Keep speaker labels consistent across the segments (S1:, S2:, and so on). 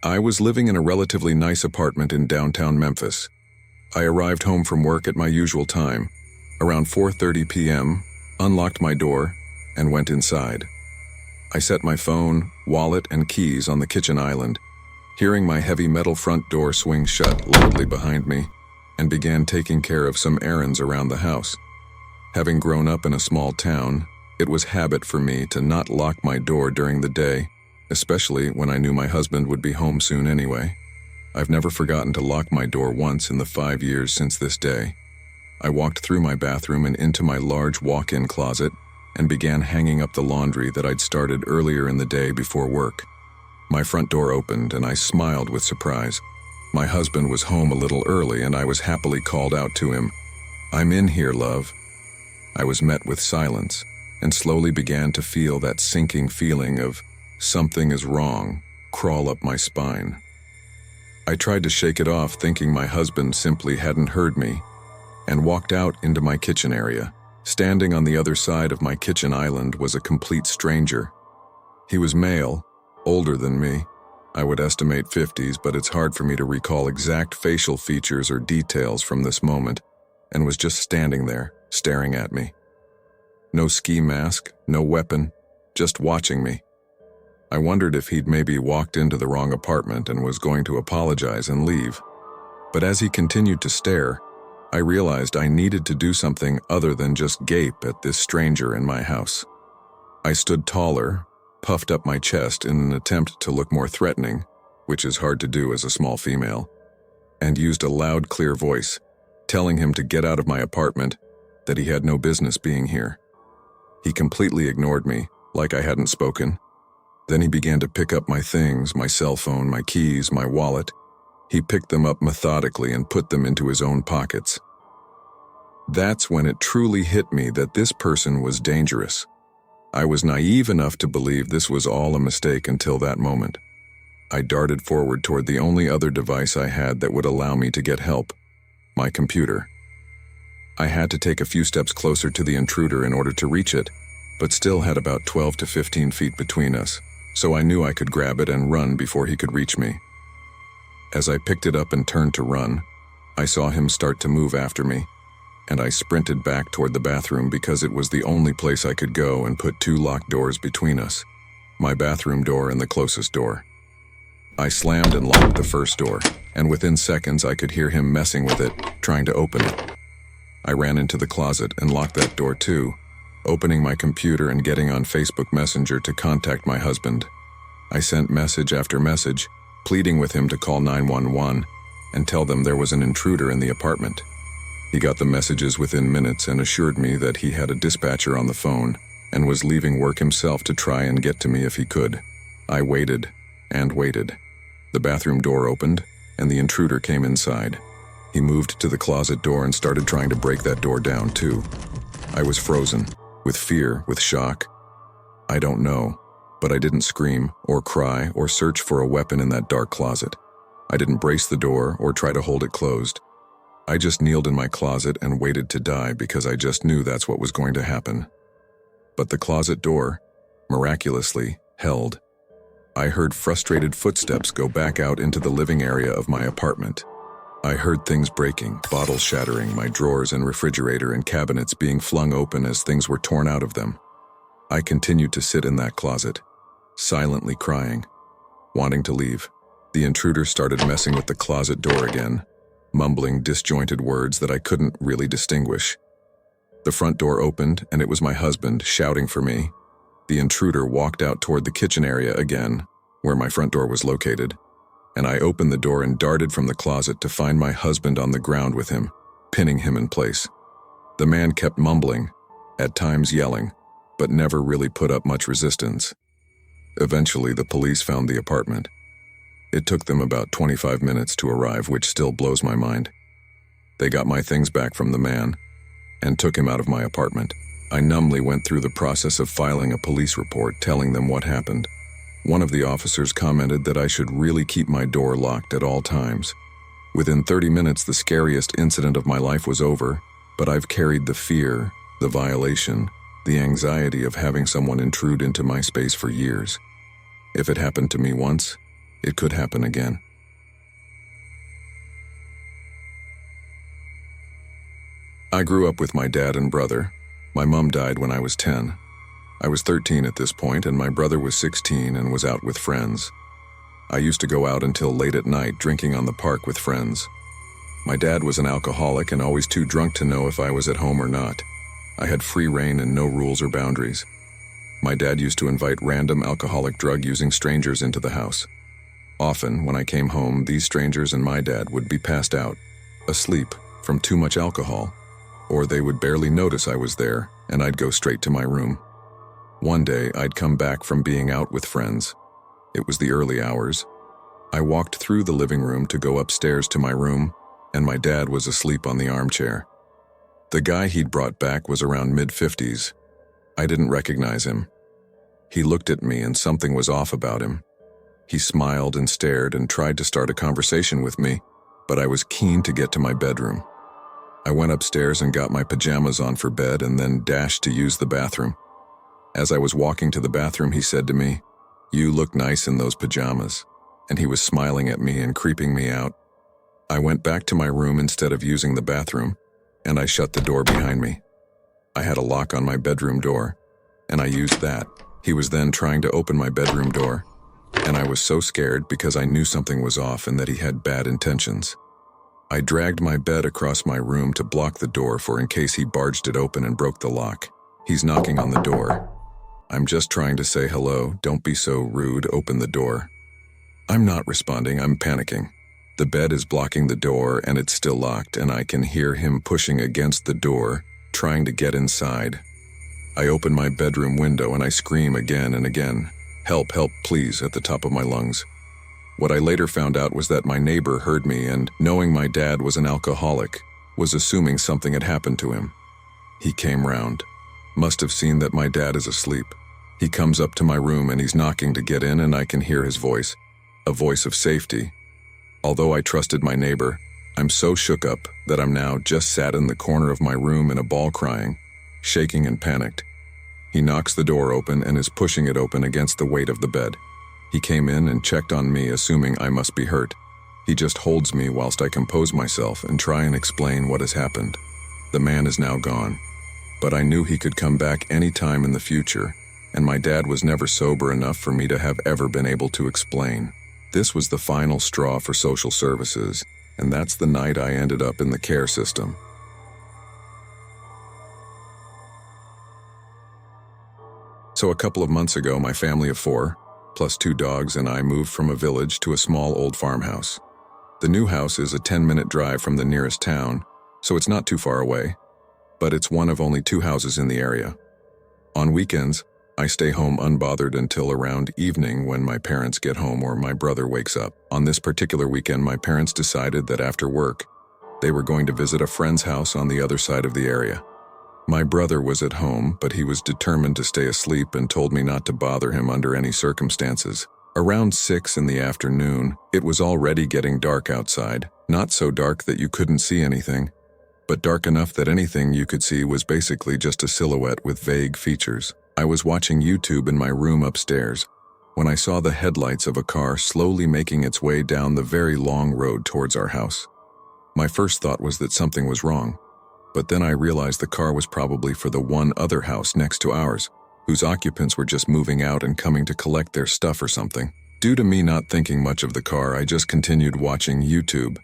S1: I was living in a relatively nice apartment in downtown Memphis. I arrived home from work at my usual time, around 4:30 p.m., unlocked my door, and went inside. I set my phone, wallet, and keys on the kitchen island, hearing my heavy metal front door swing shut loudly behind me, and began taking care of some errands around the house. Having grown up in a small town, it was habit for me to not lock my door during the day, especially when I knew my husband would be home soon anyway. I've never forgotten to lock my door once in the 5 years since this day. I walked through my bathroom and into my large walk-in closet and began hanging up the laundry that I'd started earlier in the day before work. My front door opened and I smiled with surprise. My husband was home a little early and I was happily called out to him. "I'm in here, love." I was met with silence and slowly began to feel that sinking feeling of something is wrong crawl up my spine. I tried to shake it off, thinking my husband simply hadn't heard me, and walked out into my kitchen area. Standing on the other side of my kitchen island was a complete stranger. He was male, older than me. I would estimate 50s, but it's hard for me to recall exact facial features or details from this moment, and was just standing there, staring at me. No ski mask, no weapon, just watching me. I wondered if he'd maybe walked into the wrong apartment and was going to apologize and leave. But as he continued to stare, I realized I needed to do something other than just gape at this stranger in my house. I stood taller, puffed up my chest in an attempt to look more threatening, which is hard to do as a small female, and used a loud, clear voice, telling him to get out of my apartment, that he had no business being here. He completely ignored me, like I hadn't spoken. Then he began to pick up my things, my cell phone, my keys, my wallet. He picked them up methodically and put them into his own pockets. That's when it truly hit me that this person was dangerous. I was naive enough to believe this was all a mistake until that moment. I darted forward toward the only other device I had that would allow me to get help, my computer. I had to take a few steps closer to the intruder in order to reach it, but still had about 12 to 15 feet between us, so I knew I could grab it and run before he could reach me. As I picked it up and turned to run, I saw him start to move after me, and I sprinted back toward the bathroom because it was the only place I could go and put 2 locked doors between us, my bathroom door and the closest door. I slammed and locked the first door, and within seconds I could hear him messing with it, trying to open it. I ran into the closet and locked that door too, opening my computer and getting on Facebook Messenger to contact my husband. I sent message after message, pleading with him to call 911 and tell them there was an intruder in the apartment. He got the messages within minutes and assured me that he had a dispatcher on the phone and was leaving work himself to try and get to me if he could. I waited and waited. The bathroom door opened and the intruder came inside. He moved to the closet door and started trying to break that door down too. I was frozen, with fear, with shock. I don't know, but I didn't scream or cry or search for a weapon in that dark closet. I didn't brace the door or try to hold it closed. I just kneeled in my closet and waited to die because I just knew that's what was going to happen. But the closet door, miraculously, held. I heard frustrated footsteps go back out into the living area of my apartment. I heard things breaking, bottles shattering, my drawers and refrigerator and cabinets being flung open as things were torn out of them. I continued to sit in that closet, silently crying, wanting to leave. The intruder started messing with the closet door again, mumbling disjointed words that I couldn't really distinguish. The front door opened and it was my husband shouting for me. The intruder walked out toward the kitchen area again, where my front door was located, and I opened the door and darted from the closet to find my husband on the ground with him, pinning him in place. The man kept mumbling, at times yelling, but never really put up much resistance. Eventually, the police found the apartment. It took them about 25 minutes to arrive, which still blows my mind. They got my things back from the man and took him out of my apartment. I numbly went through the process of filing a police report telling them what happened. One of the officers commented that I should really keep my door locked at all times. Within 30 minutes, the scariest incident of my life was over, but I've carried the fear, the violation, the anxiety of having someone intrude into my space for years. If it happened to me once, It could happen again. I grew up with my dad and brother. My mom died when I was 10. I was 13 at this point, and my brother was 16 and was out with friends. I used to go out until late at night drinking on the park with friends. My dad was an alcoholic and always too drunk to know if I was at home or not. I had free rein and no rules or boundaries. My dad used to invite random alcoholic drug-using strangers into the house. Often, when I came home, these strangers and my dad would be passed out, asleep from too much alcohol, or they would barely notice I was there, and I'd go straight to my room. One day, I'd come back from being out with friends. It was the early hours. I walked through the living room to go upstairs to my room, and my dad was asleep on the armchair. The guy he'd brought back was around mid-50s. I didn't recognize him. He looked at me and something was off about him. He smiled and stared and tried to start a conversation with me, but I was keen to get to my bedroom. I went upstairs and got my pajamas on for bed and then dashed to use the bathroom. As I was walking to the bathroom, he said to me, "You look nice in those pajamas," and he was smiling at me and creeping me out. I went back to my room instead of using the bathroom, and I shut the door behind me. I had a lock on my bedroom door, and I used that. He was then trying to open my bedroom door, and I was so scared because I knew something was off and that he had bad intentions. I dragged my bed across my room to block the door for in case he barged it open and broke the lock. He's knocking on the door. I'm just trying to say hello, don't be so rude, open the door. I'm not responding, I'm panicking. The bed is blocking the door and it's still locked, and I can hear him pushing against the door, trying to get inside. I open my bedroom window and I scream again and again, "Help, help, please," at the top of my lungs. What I later found out was that my neighbor heard me and, knowing my dad was an alcoholic, was assuming something had happened to him. He came round. Must have seen that my dad is asleep. He comes up to my room and he's knocking to get in, and I can hear his voice, a voice of safety. Although I trusted my neighbor, I'm so shook up that I'm now just sat in the corner of my room in a ball crying, shaking and panicked. He knocks the door open and is pushing it open against the weight of the bed. He came in and checked on me, assuming I must be hurt. He just holds me whilst I compose myself and try and explain what has happened. The man is now gone, but I knew he could come back any time in the future, and my dad was never sober enough for me to have ever been able to explain. This was the final straw for social services, and that's the night I ended up in the care system. So a couple of months ago, my family of 4, plus 2 dogs, and I moved from a village to a small old farmhouse. The new house is a 10-minute drive from the nearest town, so it's not too far away, but it's one of only 2 houses in the area. On weekends, I stay home unbothered until around evening when my parents get home or my brother wakes up. On this particular weekend, my parents decided that after work, they were going to visit a friend's house on the other side of the area. My brother was at home, but he was determined to stay asleep and told me not to bother him under any circumstances. Around 6 in the afternoon, it was already getting dark outside. Not so dark that you couldn't see anything, but dark enough that anything you could see was basically just a silhouette with vague features. I was watching YouTube in my room upstairs when I saw the headlights of a car slowly making its way down the very long road towards our house. My first thought was that something was wrong, but then I realized the car was probably for the one other house next to ours, whose occupants were just moving out and coming to collect their stuff or something. Due to me not thinking much of the car, I just continued watching YouTube.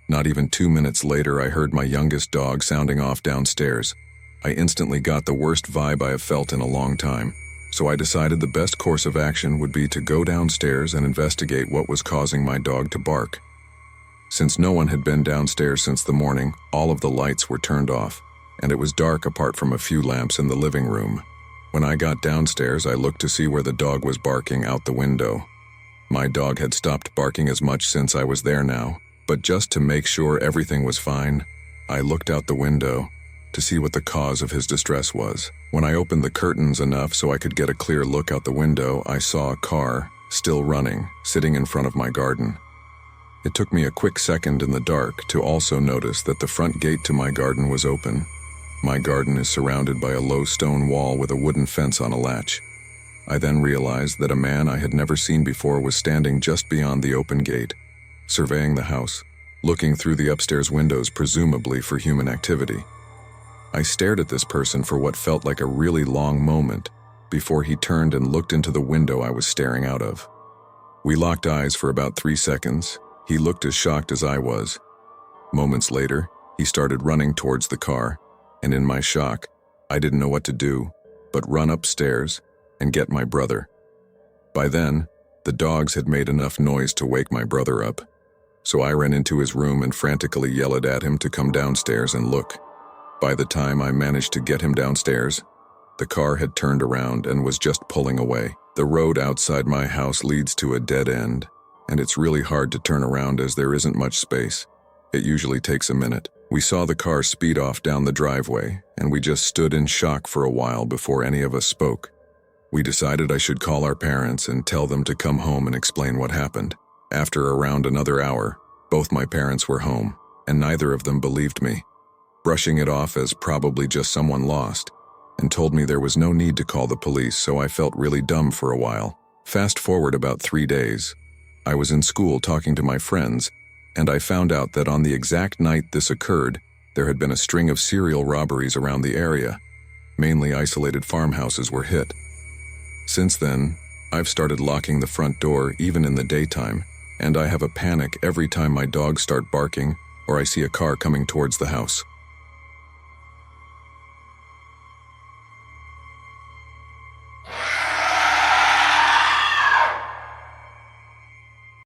S1: Not even 2 minutes later, I heard my youngest dog sounding off downstairs. I instantly got the worst vibe I have felt in a long time, so I decided the best course of action would be to go downstairs and investigate what was causing my dog to bark. Since no one had been downstairs since the morning, all of the lights were turned off, and it was dark apart from a few lamps in the living room. When I got downstairs, I looked to see where the dog was barking out the window. My dog had stopped barking as much since I was there now, but just to make sure everything was fine, I looked out the window to see what the cause of his distress was. When I opened the curtains enough so I could get a clear look out the window, I saw a car, still running, sitting in front of my garden. It took me a quick second in the dark to also notice that the front gate to my garden was open. My garden is surrounded by a low stone wall with a wooden fence on a latch. I then realized that a man I had never seen before was standing just beyond the open gate, surveying the house, looking through the upstairs windows presumably for human activity. I stared at this person for what felt like a really long moment before he turned and looked into the window I was staring out of. We locked eyes for about 3 seconds. He looked as shocked as I was. Moments later, he started running towards the car, and in my shock, I didn't know what to do but run upstairs and get my brother. By then, the dogs had made enough noise to wake my brother up, so I ran into his room and frantically yelled at him to come downstairs and look. By the time I managed to get him downstairs, the car had turned around and was just pulling away. The road outside my house leads to a dead end, and it's really hard to turn around as there isn't much space. It usually takes a minute. We saw the car speed off down the driveway, and we just stood in shock for a while before any of us spoke. We decided I should call our parents and tell them to come home and explain what happened. After around another hour, both my parents were home, and neither of them believed me, brushing it off as probably just someone lost, and told me there was no need to call the police, so I felt really dumb for a while. Fast forward about 3 days. I was in school talking to my friends, and I found out that on the exact night this occurred, there had been a string of serial robberies around the area. Mainly isolated farmhouses were hit. Since then, I've started locking the front door even in the daytime, and I have a panic every time my dogs start barking or I see a car coming towards the house.